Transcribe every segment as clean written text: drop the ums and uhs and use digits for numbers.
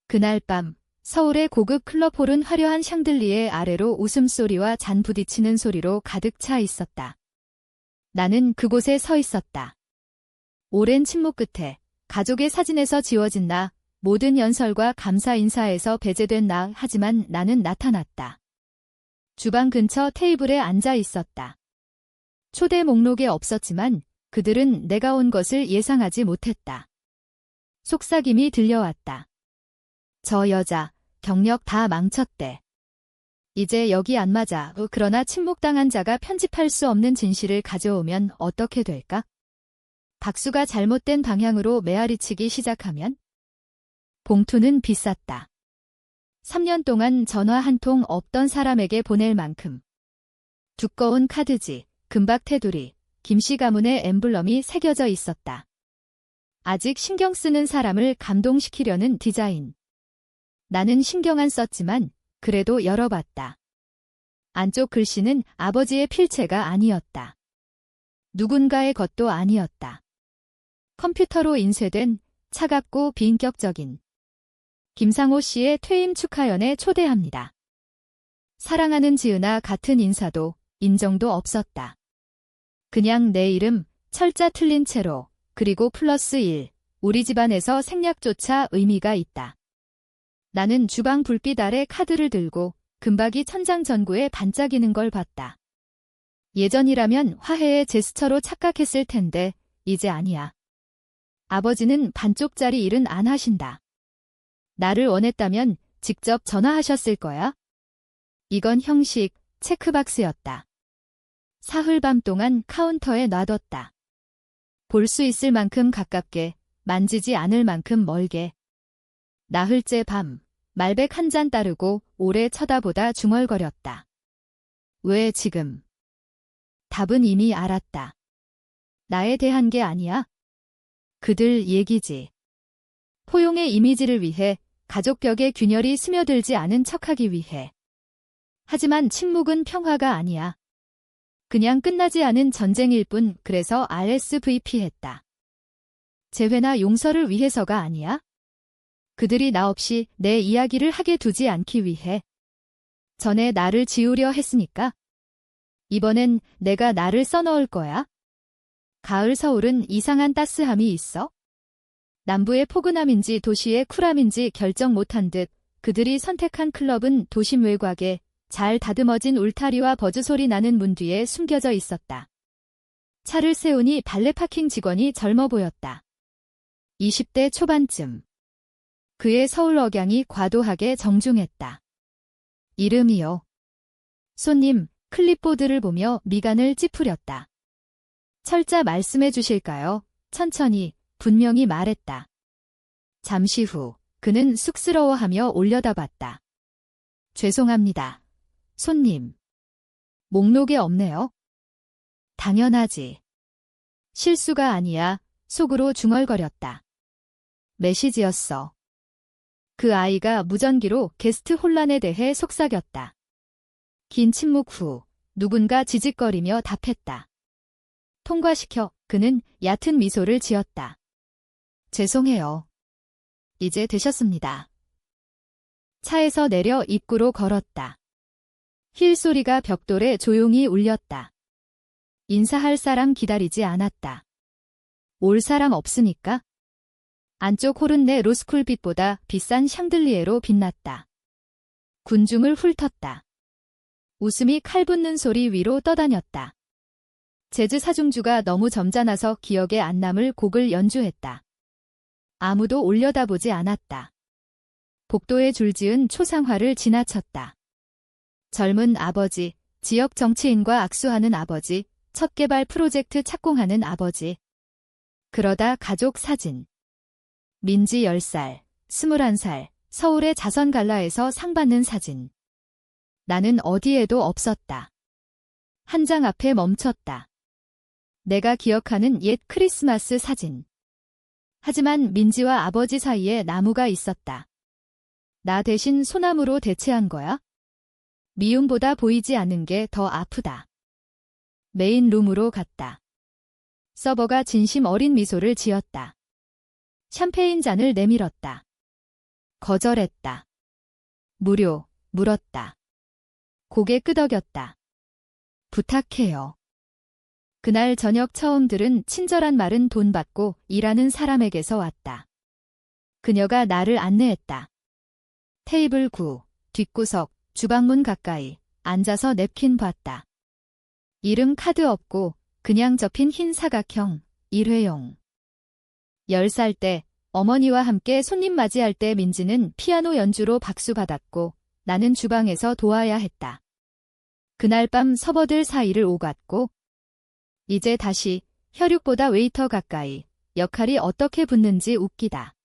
그날 밤 서울의 고급 클럽홀은 화려한 샹들리에 아래로 웃음소리와 잔 부딪히는 소리로 가득 차 있었다. 나는 그곳에 서 있었다. 오랜 침묵 끝에 가족의 사진에서 지워진 나, 모든 연설과 감사 인사에서 배제된 나, 하지만 나는 나타났다. 주방 근처 테이블에 앉아 있었다. 초대 목록에 없었지만 그들은 내가 온 것을 예상하지 못했다. 속삭임이 들려왔다. 저 여자, 경력 다 망쳤대. 이제 여기 안 맞아. 그러나 침묵당한 자가 편집할 수 없는 진실을 가져오면 어떻게 될까? 박수가 잘못된 방향으로 메아리치기 시작하면? 봉투는 비쌌다. 3년 동안 전화 한 통 없던 사람에게 보낼 만큼. 두꺼운 카드지, 금박 테두리, 김씨 가문의 엠블럼이 새겨져 있었다. 아직 신경 쓰는 사람을 감동시키려는 디자인. 나는 신경 안 썼지만 그래도 열어봤다. 안쪽 글씨는 아버지의 필체가 아니었다. 누군가의 것도 아니었다. 컴퓨터로 인쇄된 차갑고 비인격적인 김상호 씨의 퇴임 축하연에 초대합니다. 사랑하는 지은아 같은 인사도 인정도 없었다. 그냥 내 이름 철자 틀린 채로 그리고 플러스 1, 우리 집안에서 생략조차 의미가 있다. 나는 주방 불빛 아래 카드를 들고 금박이 천장 전구에 반짝이는 걸 봤다. 예전이라면 화해의 제스처로 착각했을 텐데 이제 아니야. 아버지는 반쪽짜리 일은 안 하신다. 나를 원했다면 직접 전화하셨을 거야. 이건 형식, 체크박스였다. 사흘 밤 동안 카운터에 놔뒀다. 볼 수 있을 만큼 가깝게, 만지지 않을 만큼 멀게. 나흘째 밤, 말백 한 잔 따르고 오래 쳐다보다 중얼거렸다. 왜 지금? 답은 이미 알았다. 나에 대한 게 아니야. 그들 얘기지. 포용의 이미지를 위해, 가족 벽에 균열이 스며들지 않은 척하기 위해. 하지만 침묵은 평화가 아니야. 그냥 끝나지 않은 전쟁일 뿐. 그래서 RSVP 했다. 재회나 용서를 위해서가 아니야. 그들이 나 없이 내 이야기를 하게 두지 않기 위해. 전에 나를 지우려 했으니까. 이번엔 내가 나를 써넣을 거야. 가을 서울은 이상한 따스함이 있어. 남부의 포근함인지 도시의 쿨함인지 결정 못한 듯 그들이 선택한 클럽은 도심 외곽에 잘 다듬어진 울타리와 버즈 소리 나는 문 뒤에 숨겨져 있었다. 차를 세우니 발레 파킹 직원이 젊어 보였다. 20대 초반쯤. 그의 서울 억양이 과도하게 정중했다. 이름이요. 손님, 클립보드를 보며 미간을 찌푸렸다. 철자 말씀해 주실까요? 천천히, 분명히 말했다. 잠시 후, 그는 쑥스러워하며 올려다봤다. 죄송합니다. 손님. 목록에 없네요. 당연하지. 실수가 아니야. 속으로 중얼거렸다. 메시지였어. 그 아이가 무전기로 게스트 혼란에 대해 속삭였다. 긴 침묵 후 누군가 지직거리며 답했다. 통과시켜. 그는 얕은 미소를 지었다. 죄송해요. 이제 되셨습니다. 차에서 내려 입구로 걸었다. 힐 소리가 벽돌에 조용히 울렸다. 인사할 사람 기다리지 않았다. 올 사람 없으니까? 안쪽 홀은 내 로스쿨 빛보다 비싼 샹들리에로 빛났다. 군중을 훑었다. 웃음이 칼붙는 소리 위로 떠다녔다. 재즈 사중주가 너무 점잖아서 기억에 안 남을 곡을 연주했다. 아무도 올려다보지 않았다. 복도에 줄지은 초상화를 지나쳤다. 젊은 아버지, 지역 정치인과 악수하는 아버지, 첫 개발 프로젝트 착공하는 아버지. 그러다 가족 사진. 민지 10살, 21살, 서울의 자선 갈라에서 상 받는 사진. 나는 어디에도 없었다. 한 장 앞에 멈췄다. 내가 기억하는 옛 크리스마스 사진. 하지만 민지와 아버지 사이에 나무가 있었다. 나 대신 소나무로 대체한 거야? 미움보다 보이지 않는 게 더 아프다. 메인 룸으로 갔다. 서버가 진심 어린 미소를 지었다. 샴페인 잔을 내밀었다. 거절했다. 무료, 물었다. 고개 끄덕였다. 부탁해요. 그날 저녁 처음 들은 친절한 말은 돈 받고 일하는 사람에게서 왔다. 그녀가 나를 안내했다. 테이블 9, 뒷구석, 주방문 가까이 앉아서 냅킨 봤다. 이름 카드 없고 그냥 접힌 흰 사각형, 일회용. 10살 때 어머니와 함께 손님 맞이할 때 민지는 피아노 연주로 박수 받았고 나는 주방에서 도와야 했다. 그날 밤 서버들 사이를 오갔고 이제 다시 혈육보다 웨이터 가까이 역할이 어떻게 붙는지 웃기다.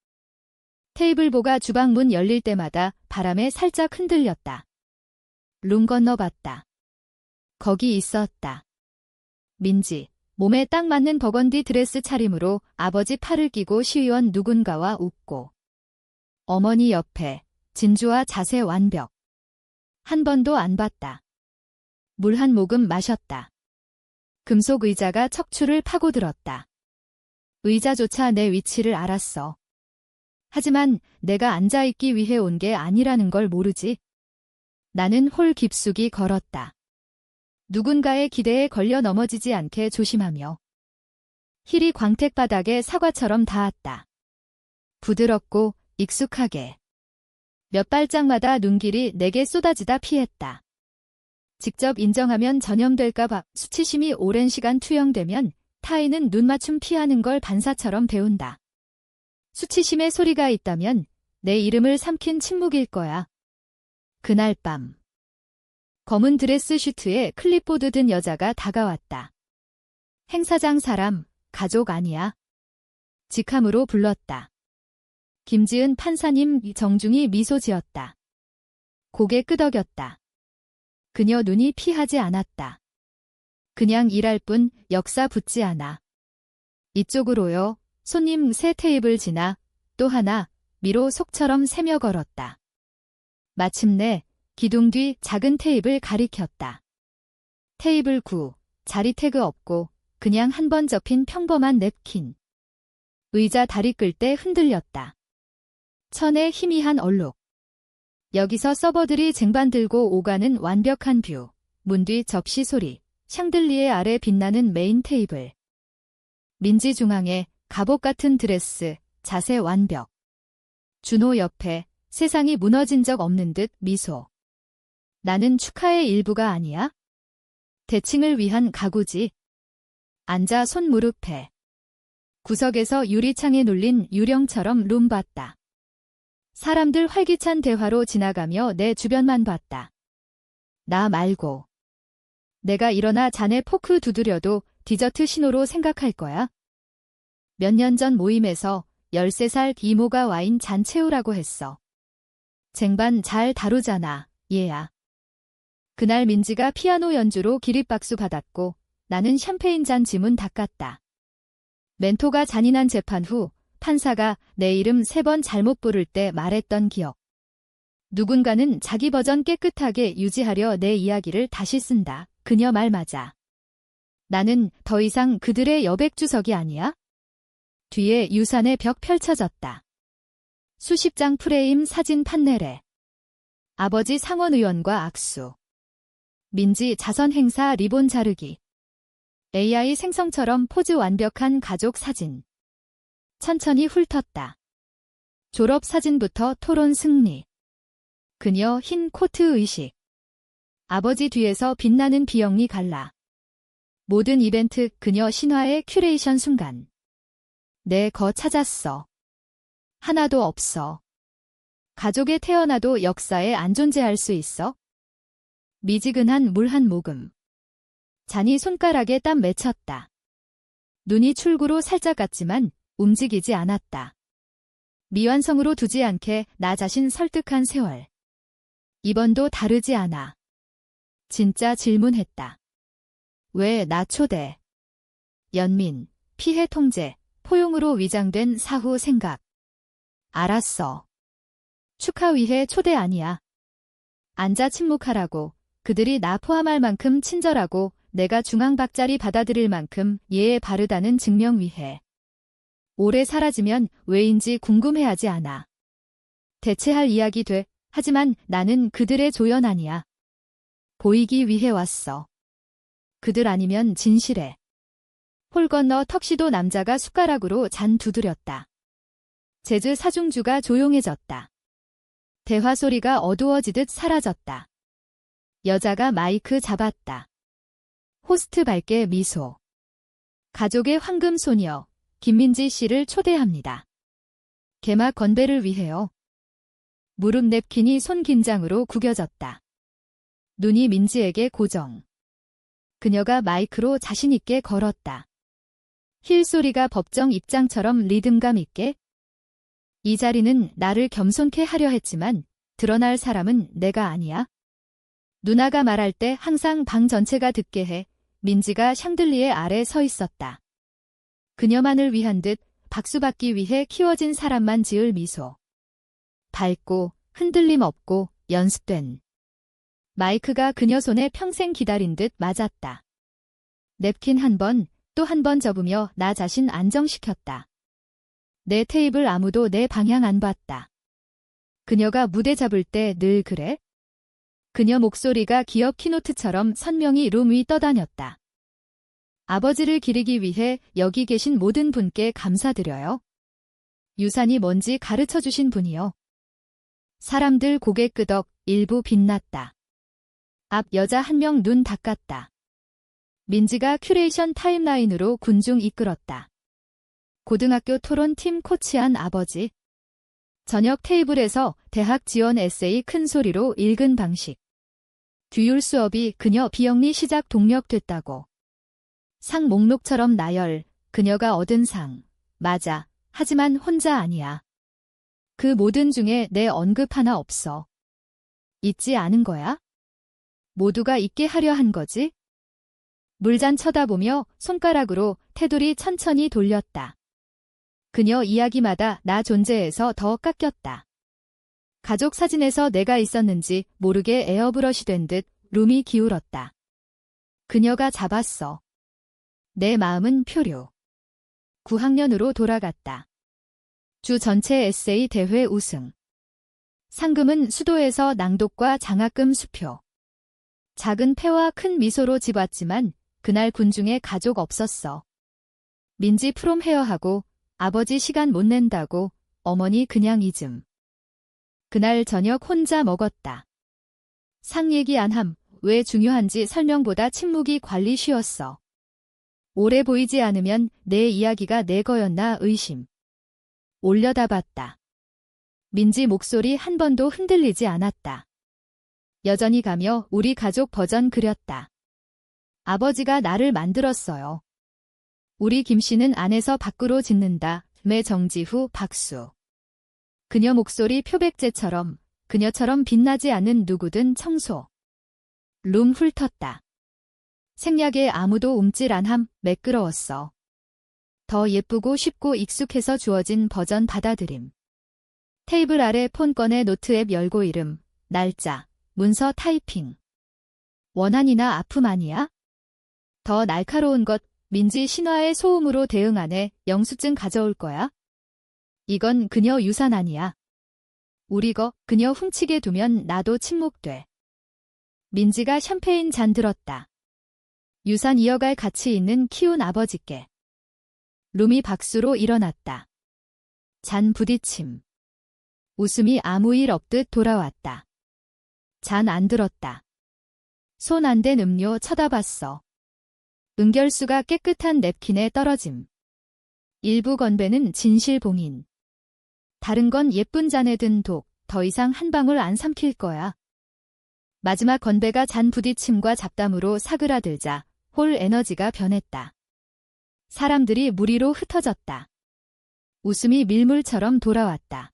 테이블보가 주방 문 열릴 때마다 바람에 살짝 흔들렸다. 룸 건너봤다. 거기 있었다. 민지, 몸에 딱 맞는 버건디 드레스 차림으로 아버지 팔을 끼고 시위원 누군가와 웃고 어머니 옆에 진주와 자세 완벽. 한 번도 안 봤다. 물 한 모금 마셨다. 금속 의자가 척추를 파고들었다. 의자조차 내 위치를 알았어. 하지만 내가 앉아있기 위해 온 게 아니라는 걸 모르지. 나는 홀 깊숙이 걸었다. 누군가의 기대에 걸려 넘어지지 않게 조심하며. 힐이 광택 바닥에 사과처럼 닿았다. 부드럽고 익숙하게. 몇 발짝마다 눈길이 내게 쏟아지다 피했다. 직접 인정하면 전염될까봐 수치심이 오랜 시간 투영되면 타인은 눈맞춤 피하는 걸 반사처럼 배운다. 수치심의 소리가 있다면 내 이름을 삼킨 침묵일 거야. 그날 밤. 검은 드레스 슈트에 클립보드 든 여자가 다가왔다. 행사장 사람, 가족 아니야. 직함으로 불렀다. 김지은 판사님. 정중히 미소 지었다. 고개 끄덕였다. 그녀 눈이 피하지 않았다. 그냥 일할 뿐 역사 붙지 않아. 이쪽으로요. 손님 세 테이블 지나 또 하나 미로 속처럼 세며 걸었다. 마침내 기둥 뒤 작은 테이블 가리켰다. 테이블 9, 자리 태그 없고 그냥 한 번 접힌 평범한 냅킨. 의자 다리 끌 때 흔들렸다. 천에 희미한 얼룩. 여기서 서버들이 쟁반 들고 오가는 완벽한 뷰. 문 뒤 접시 소리. 샹들리에 아래 빛나는 메인 테이블. 민지 중앙에 갑옷 같은 드레스. 자세 완벽. 준호 옆에 세상이 무너진 적 없는 듯 미소. 나는 축하의 일부가 아니야? 대칭을 위한 가구지. 앉아 손 무릎에. 구석에서 유리창에 눌린 유령처럼 룸 봤다. 사람들 활기찬 대화로 지나가며 내 주변만 봤다. 나 말고. 내가 일어나 잔에 포크 두드려도 디저트 신호로 생각할 거야? 몇 년 전 모임에서 13살 이모가 와인 잔 채우라고 했어. 쟁반 잘 다루잖아, 얘야. 그날 민지가 피아노 연주로 기립박수 받았고 나는 샴페인 잔 지문 닦았다. 멘토가 잔인한 재판 후 판사가 내 이름 3번 잘못 부를 때 말했던 기억. 누군가는 자기 버전 깨끗하게 유지하려 내 이야기를 다시 쓴다. 그녀 말 맞아. 나는 더 이상 그들의 여백주석이 아니야? 뒤에 유산의 벽 펼쳐졌다. 수십 장 프레임 사진 판넬에. 아버지 상원 의원과 악수. 민지 자선 행사 리본 자르기. AI 생성처럼 포즈 완벽한 가족 사진. 천천히 훑었다. 졸업 사진부터 토론 승리. 그녀 흰 코트 의식. 아버지 뒤에서 빛나는 비영리 갈라. 모든 이벤트 그녀 신화의 큐레이션 순간. 내 거 찾았어. 하나도 없어. 가족에 태어나도 역사에 안 존재할 수 있어? 미지근한 물 한 모금. 잔이 손가락에 땀 맺혔다. 눈이 출구로 살짝 갔지만 움직이지 않았다. 미완성으로 두지 않게 나 자신 설득한 세월. 이번도 다르지 않아. 진짜 질문했다. 왜 나 초대? 연민, 피해 통제, 포용으로 위장된 사후 생각. 알았어. 축하위해 초대 아니야. 앉아 침묵하라고. 그들이 나 포함할 만큼 친절하고 내가 중앙박자리 받아들일 만큼 예에 바르다는 증명 위해. 오래 사라지면 왜인지 궁금해하지 않아. 대체할 이야기 돼. 하지만 나는 그들의 조연 아니야. 보이기 위해 왔어. 그들 아니면 진실해. 홀 건너 턱시도 남자가 숟가락으로 잔 두드렸다. 재즈 사중주가 조용해졌다. 대화 소리가 어두워지듯 사라졌다. 여자가 마이크 잡았다. 호스트 밝게 미소. 가족의 황금 소녀, 김민지 씨를 초대합니다. 개막 건배를 위해요. 무릎 냅킨이 손 긴장으로 구겨졌다. 눈이 민지에게 고정. 그녀가 마이크로 자신있게 걸었다. 힐 소리가 법정 입장처럼 리듬감 있게. 이 자리는 나를 겸손케 하려 했지만 드러날 사람은 내가 아니야. 누나가 말할 때 항상 방 전체가 듣게 해. 민지가 샹들리에 아래 서 있었다. 그녀만을 위한 듯 박수받기 위해 키워진 사람만 지을 미소. 밝고 흔들림 없고 연습된. 마이크가 그녀 손에 평생 기다린 듯 맞았다. 냅킨 한 번, 또 한 번 접으며 나 자신 안정시켰다. 내 테이블 아무도 내 방향 안 봤다. 그녀가 무대 잡을 때 늘 그래? 그녀 목소리가 기업 키노트처럼 선명히 룸 위 떠다녔다. 아버지를 기리기 위해 여기 계신 모든 분께 감사드려요. 유산이 뭔지 가르쳐주신 분이요. 사람들 고개 끄덕 일부 빛났다. 앞 여자 한 명 눈 닦았다. 민지가 큐레이션 타임라인으로 군중 이끌었다. 고등학교 토론팀 코치한 아버지. 저녁 테이블에서 대학 지원 에세이 큰 소리로 읽은 방식. 듀율 수업이 그녀 비영리 시작 동력 됐다고. 상 목록처럼 나열, 그녀가 얻은 상. 맞아. 하지만 혼자 아니야. 그 모든 중에 내 언급 하나 없어. 있지 않은 거야? 모두가 있게 하려 한 거지? 물잔 쳐다보며 손가락으로 테두리 천천히 돌렸다. 그녀 이야기마다 나 존재에서 더 깎였다. 가족 사진에서 내가 있었는지 모르게 에어브러시 된 듯 룸이 기울었다. 그녀가 잡았어. 내 마음은 표류. 9학년으로 돌아갔다. 주 전체 에세이 대회 우승. 상금은 수도에서 낭독과 장학금 수표. 작은 패와 큰 미소로 집 왔지만 그날 군중에 가족 없었어. 민지 프롬 헤어하고 아버지 시간 못 낸다고 어머니 그냥 잊음. 그날 저녁 혼자 먹었다. 상 얘기 안 함. 왜 중요한지 설명보다 침묵이 관리 쉬웠어. 오래 보이지 않으면 내 이야기가 내 거였나 의심. 올려다봤다. 민지 목소리 한 번도 흔들리지 않았다. 여전히 가며 우리 가족 버전 그렸다. 아버지가 나를 만들었어요. 우리 김씨는 안에서 밖으로 짓는다. 매 정지 후 박수. 그녀 목소리 표백제처럼 그녀처럼 빛나지 않는 누구든 청소. 룸 훑었다. 생략에 아무도 움찔 안함. 매끄러웠어. 더 예쁘고 쉽고 익숙해서 주어진 버전 받아들임. 테이블 아래 폰 꺼내 노트 앱 열고 이름, 날짜, 문서 타이핑. 원한이나 아픔 아니야? 더 날카로운 것, 민지 신화의 소음으로 대응하네. 영수증 가져올 거야? 이건 그녀 유산 아니야. 우리 거 그녀 훔치게 두면 나도 침묵돼. 민지가 샴페인 잔 들었다. 유산 이어갈 가치 있는 키운 아버지께. 룸이 박수로 일어났다. 잔 부딪힘. 웃음이 아무 일 없듯 돌아왔다. 잔 안 들었다. 손 안 댄 음료 쳐다봤어. 응결수가 깨끗한 냅킨에 떨어짐. 일부 건배는 진실봉인. 다른 건 예쁜 잔에 든 독, 더 이상 한 방울 안 삼킬 거야. 마지막 건배가 잔 부딪힘과 잡담으로 사그라들자 홀 에너지가 변했다. 사람들이 무리로 흩어졌다. 웃음이 밀물처럼 돌아왔다.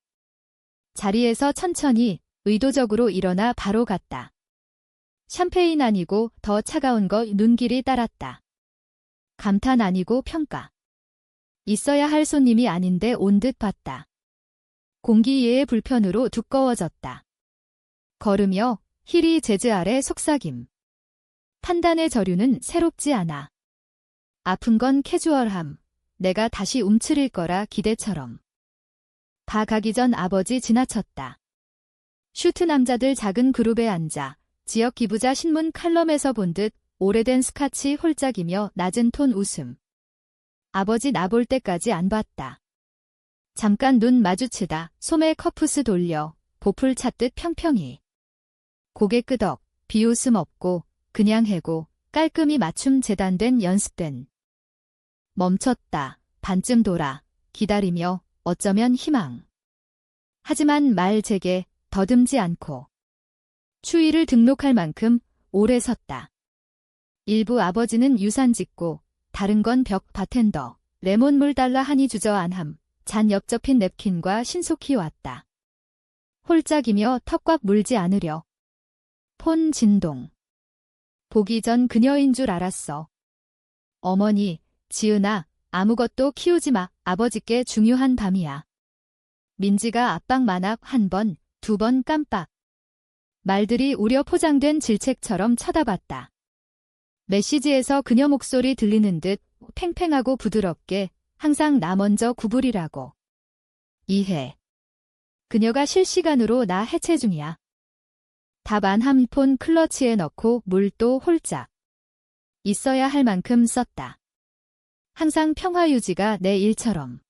자리에서 천천히 의도적으로 일어나 바로 갔다. 샴페인 아니고 더 차가운 거 눈길이 따랐다. 감탄 아니고 평가. 있어야 할 손님이 아닌데 온 듯 봤다. 공기의 불편으로 두꺼워졌다. 걸으며 힐이 재즈 아래 속삭임. 판단의 저류는 새롭지 않아. 아픈 건 캐주얼함. 내가 다시 움츠릴 거라 기대처럼. 다 가기 전 아버지 지나쳤다. 슈트 남자들 작은 그룹에 앉아 지역 기부자 신문 칼럼에서 본 듯 오래된 스카치 홀짝이며 낮은 톤 웃음. 아버지 나 볼 때까지 안 봤다. 잠깐 눈 마주치다 소매 커프스 돌려 보풀 찼듯 평평히. 고개 끄덕 비웃음 없고 그냥 해고 깔끔히 맞춤 재단된 연습된. 멈췄다. 반쯤 돌아 기다리며 어쩌면 희망. 하지만 말 제게 더듬지 않고 추위를 등록할 만큼 오래 섰다. 일부 아버지는 유산 짓고 다른 건 벽 바텐더, 레몬물 달라 하니 주저안함, 잔 엽접힌 냅킨과 신속히 왔다. 홀짝이며 턱 꽉 물지 않으려. 폰 진동. 보기 전 그녀인 줄 알았어. 어머니, 지은아, 아무것도 키우지 마. 아버지께 중요한 밤이야. 민지가 압박 만합 한 번, 두 번 깜빡. 말들이 우려 포장된 질책처럼 쳐다봤다. 메시지에서 그녀 목소리 들리는 듯 팽팽하고 부드럽게 항상 나 먼저 구부리라고. 이해. 그녀가 실시간으로 나 해체 중이야. 답 안 함 폰 클러치에 넣고 물도 홀짝. 있어야 할 만큼 썼다. 항상 평화 유지가 내 일처럼.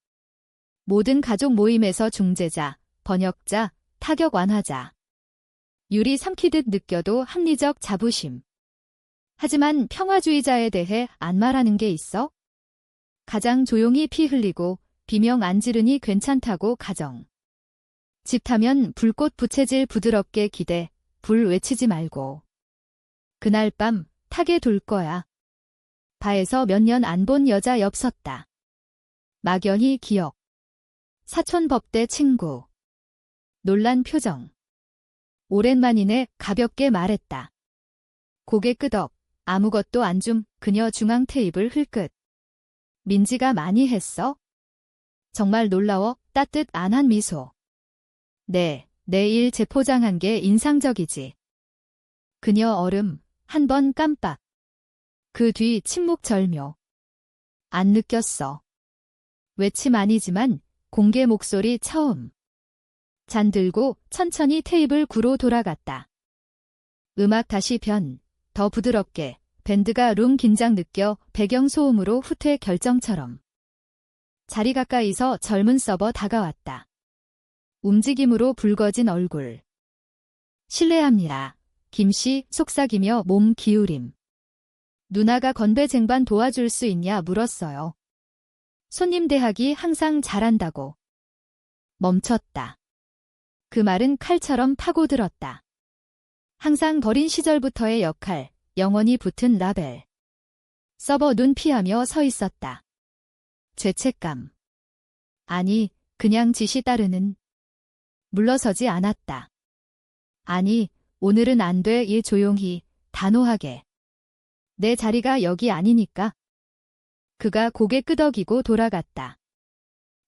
모든 가족 모임에서 중재자, 번역자, 타격 완화자. 유리 삼키듯 느껴도 합리적 자부심. 하지만 평화주의자에 대해 안 말하는 게 있어? 가장 조용히 피 흘리고 비명 안 지르니 괜찮다고 가정. 집 타면 불꽃 부채질 부드럽게 기대, 불 외치지 말고. 그날 밤 타게 둘 거야. 바에서 몇 년 안 본 여자 옆 섰다. 막연히 기억. 사촌 법대 친구. 놀란 표정. 오랜만이네 가볍게 말했다. 고개 끄덕. 아무것도 안 줌. 그녀 중앙 테이블 흘끗. 민지가 많이 했어? 정말 놀라워. 따뜻 안 한 미소. 네, 내일 재포장한 게 인상적이지. 그녀 얼음. 한 번 깜빡. 그 뒤 침묵 절묘. 안 느꼈어. 외침 아니지만 공개 목소리 처음. 잔 들고 천천히 테이블 구로 돌아갔다. 음악 다시 변. 더 부드럽게. 밴드가 룸 긴장 느껴 배경 소음으로 후퇴 결정처럼. 자리 가까이서 젊은 서버 다가왔다. 움직임으로 붉어진 얼굴. 실례합니다. 김씨 속삭이며 몸 기울임. 누나가 건배 쟁반 도와줄 수 있냐 물었어요. 손님 대하기 항상 잘한다고. 멈췄다. 그 말은 칼처럼 파고들었다. 항상 버린 시절부터의 역할, 영원히 붙은 라벨. 서버 눈 피하며 서 있었다. 죄책감. 아니, 그냥 지시 따르는. 물러서지 않았다. 아니, 오늘은 안 돼. 예 조용히, 단호하게. 내 자리가 여기 아니니까. 그가 고개 끄덕이고 돌아갔다.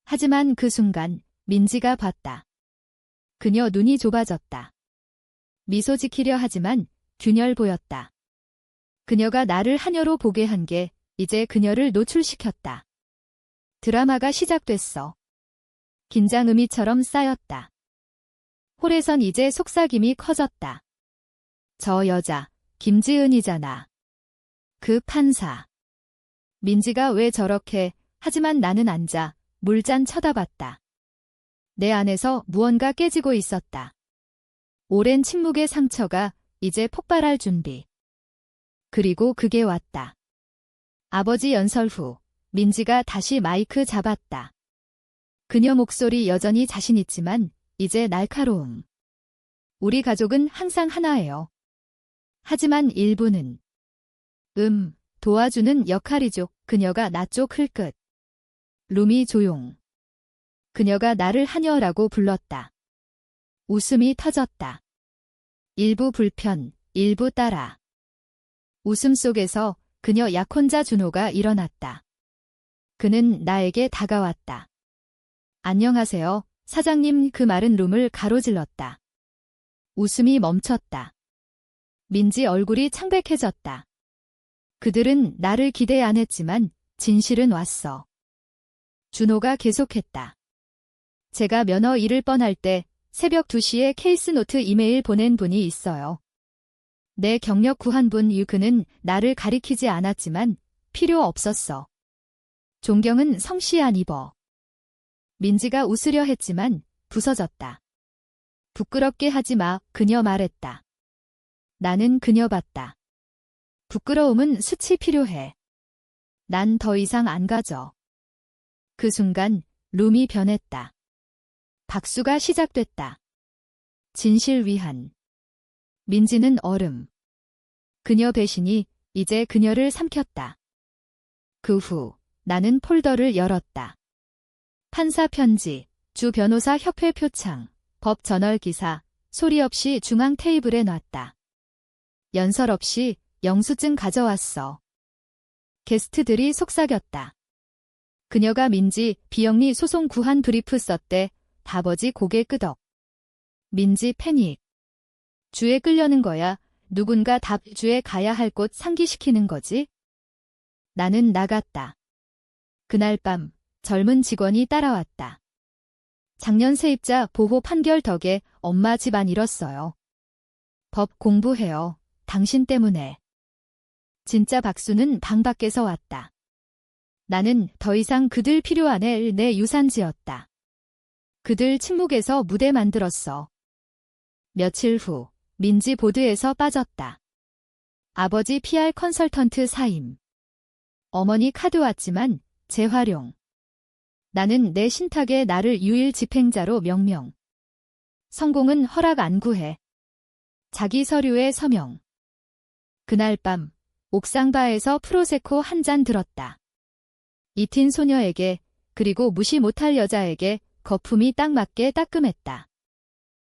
하지만 그 순간 민지가 봤다. 그녀 눈이 좁아졌다. 미소 지키려 하지만 균열 보였다. 그녀가 나를 하녀로 보게 한 게 이제 그녀를 노출시켰다. 드라마가 시작됐어. 긴장 의미처럼 쌓였다. 홀에선 이제 속삭임이 커졌다. 저 여자, 김지은이잖아. 그 판사. 민지가 왜 저렇게, 하지만 나는 앉아, 물잔 쳐다봤다. 내 안에서 무언가 깨지고 있었다. 오랜 침묵의 상처가 이제 폭발할 준비. 그리고 그게 왔다. 아버지 연설 후, 민지가 다시 마이크 잡았다. 그녀 목소리 여전히 자신 있지만, 이제 날카로움. 우리 가족은 항상 하나예요. 하지만 일부는 도와주는 역할이죠. 그녀가 나 쪽 흘끗. 룸이 조용. 그녀가 나를 하녀라고 불렀다. 웃음이 터졌다. 일부 불편, 일부 따라. 웃음 속에서 그녀 약혼자 준호가 일어났다. 그는 나에게 다가왔다. 안녕하세요, 사장님. 그 말은 룸을 가로질렀다. 웃음이 멈췄다. 민지 얼굴이 창백해졌다. 그들은 나를 기대 안 했지만 진실은 왔어. 준호가 계속했다. 제가 면허 잃을 뻔할 때 새벽 2시에 케이스노트 이메일 보낸 분이 있어요. 내 경력 구한 분 그는 나를 가리키지 않았지만 필요 없었어. 존경은 성씨 안 입어. 민지가 웃으려 했지만 부서졌다. 부끄럽게 하지 마, 그녀 말했다. 나는 그녀 봤다. 부끄러움은 수치 필요해. 난 더 이상 안 가져. 그 순간 룸이 변했다. 박수가 시작됐다. 진실 위한. 민지는 얼음. 그녀 배신이 이제 그녀를 삼켰다. 그 후 나는 폴더를 열었다. 판사 편지, 주 변호사 협회 표창, 법 저널 기사, 소리 없이 중앙 테이블에 놨다. 연설 없이 영수증 가져왔어. 게스트들이 속삭였다. 그녀가 민지 비영리 소송 구한 브리프 썼대. 다버지 고개 끄덕. 민지 패닉. 주에 끌려는 거야. 누군가 답주에 가야 할 곳 상기시키는 거지? 나는 나갔다. 그날 밤 젊은 직원이 따라왔다. 작년 세입자 보호 판결 덕에 엄마 집안 잃었어요. 법 공부해요. 당신 때문에. 진짜 박수는 방 밖에서 왔다. 나는 더 이상 그들 필요 안 해. 내 유산지였다. 그들 침묵에서 무대 만들었어. 며칠 후 민지 보드에서 빠졌다. 아버지 PR 컨설턴트 사임. 어머니 카드 왔지만 재활용. 나는 내 신탁에 나를 유일 집행자로 명명. 성공은 허락 안 구해. 자기 서류에 서명. 그날 밤 옥상바에서 프로세코 한 잔 들었다. 이틴 소녀에게 그리고 무시 못할 여자에게 거품이 딱 맞게 따끔했다.